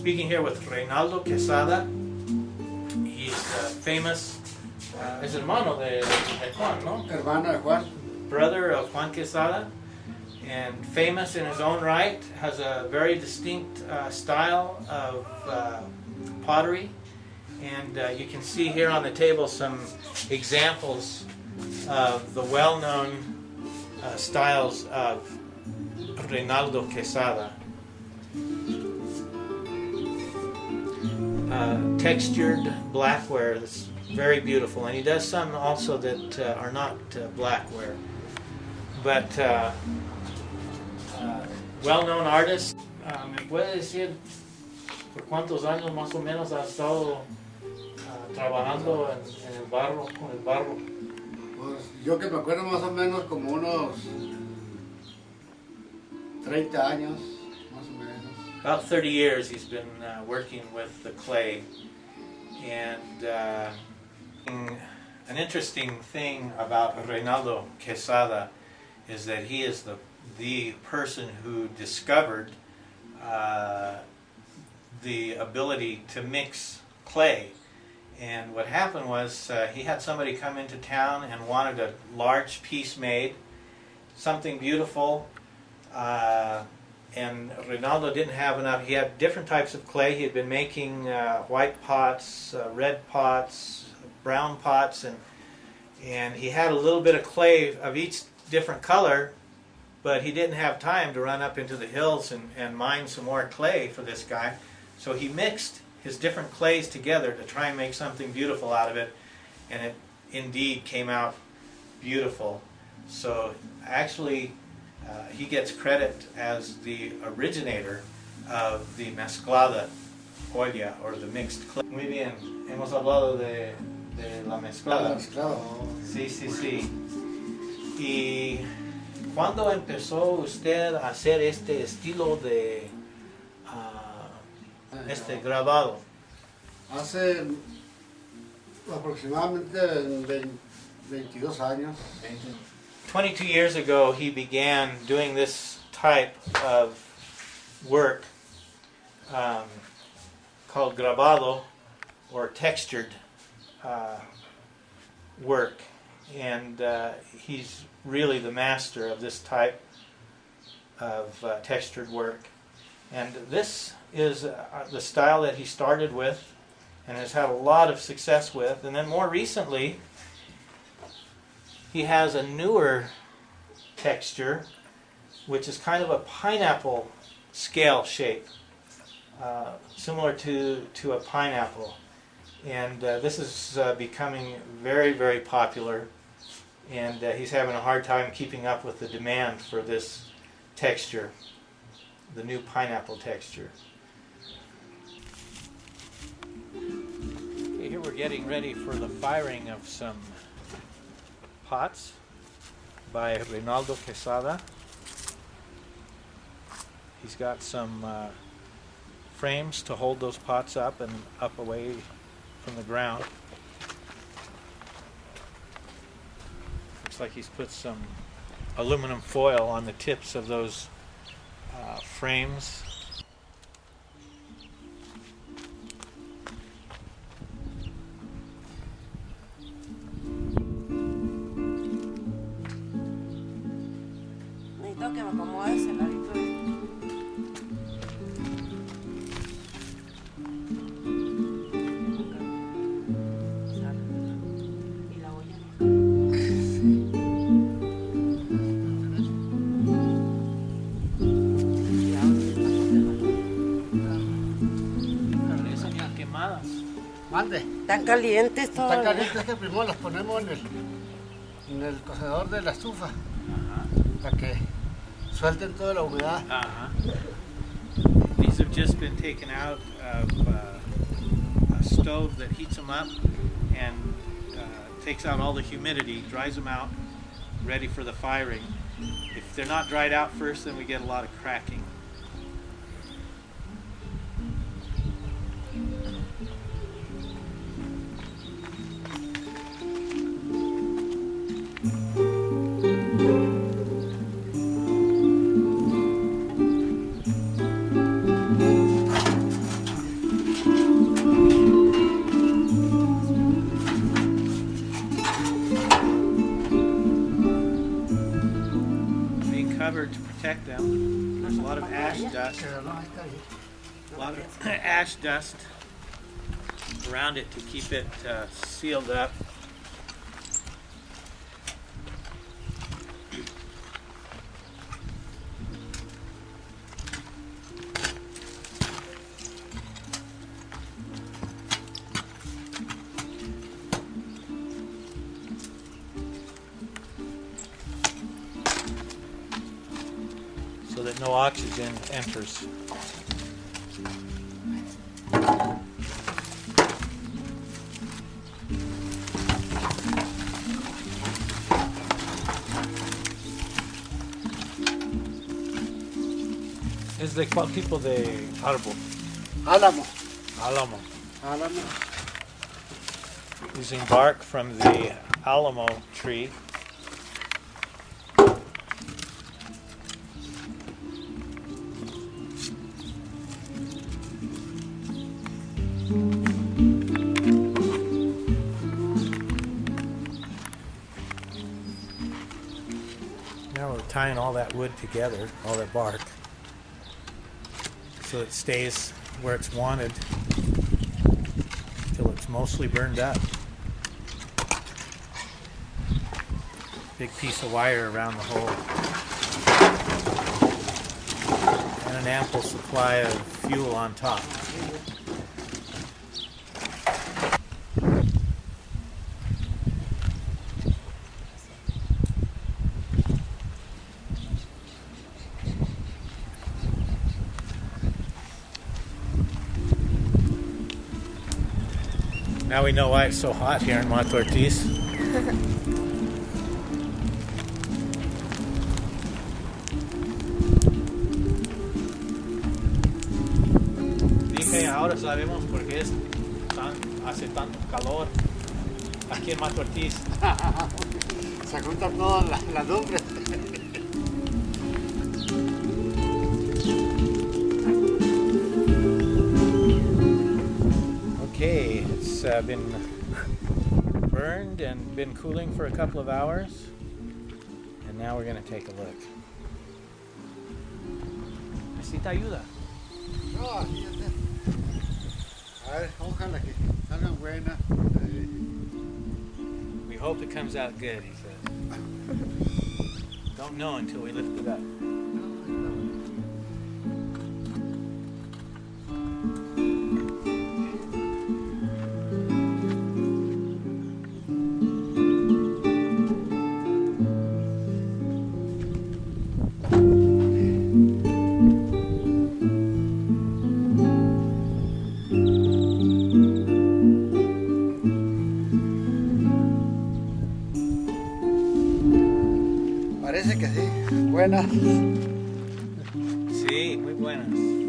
speaking here with Reynaldo Quezada. He's famous, es hermano de Juan, ¿no? Hermano de Juan. Brother of Juan Quezada, and famous in his own right, has a very distinct style of pottery. And you can see here on the table some examples of the well-known styles of Reynaldo Quezada. Textured blackware that's very beautiful, and he does some also that are not blackware. But well-known artist. ¿Me puede decir por cuántos años más o menos ha estado trabajando en el barro, con el barro? Pues yo que me acuerdo más o menos como unos 30 años, más o menos. About 30 years he's been working with the clay. And an interesting thing about Reynaldo Quezada is that he is the person who discovered the ability to mix clay. And what happened was he had somebody come into town and wanted a large piece made, something beautiful, and Reynaldo didn't have enough. He had different types of clay. He had been making white pots, red pots, brown pots, and he had a little bit of clay of each different color, but he didn't have time to run up into the hills and mine some more clay for this guy. So he mixed his different clays together to try and make something beautiful out of it, and it indeed came out beautiful. So actually he gets credit as the originator of the mezclada olla, or the mixed clay. Muy bien, hemos hablado de la mezclada. Sí, sí, sí. ¿Y cuándo empezó usted a hacer este estilo de este grabado? Hace aproximadamente 22 años. 22 years ago he began doing this type of work called grabado, or textured work, and he's really the master of this type of textured work. And this is the style that he started with and has had a lot of success with. And then more recently he has a newer texture, which is kind of a pineapple scale shape, similar to a pineapple. And this is becoming very, very popular, and he's having a hard time keeping up with the demand for this texture, the new pineapple texture. Okay, here we're getting ready for the firing of some pots by Reynaldo Quezada. He's got some frames to hold those pots up and up away from the ground. Looks like he's put some aluminum foil on the tips of those frames. Necesito que me acomodes el ladito de... Mande. Están calientes todavía. Están calientes, que primero los ponemos en el cocedor de la estufa. Para que suelten toda la humedad. These have just been taken out of a stove that heats them up and takes out all the humidity, dries them out, ready for the firing. If they're not dried out first, then we get a lot of cracking. cover to protect them. There's a lot of ash dust. Pero no, está bien. A lot of ash dust around it to keep it sealed up. So that no oxygen enters. ¿Es de cuál tipo de árbol? Álamo. Álamo. Álamo. Using bark from the alamo tree. Now we're tying all that wood together, all that bark, so it stays where it's wanted till it's mostly burned up. Big piece of wire around the hole. And an ample supply of fuel on top. Now we know why it's so hot here in Mata Ortiz. Dije, ahora sabemos por qué hace tanto calor aquí en Mata Ortiz. Se juntan todas las lumbres. Okay, it's been burned and been cooling for a couple of hours, and now we're going to take a look. Necesita ayuda. No, así es. A ver, ojalá que salgan buenas. We hope it comes out good, he says. Don't know until we lift it up. Parece que sí. Buenas. Sí, muy buenas.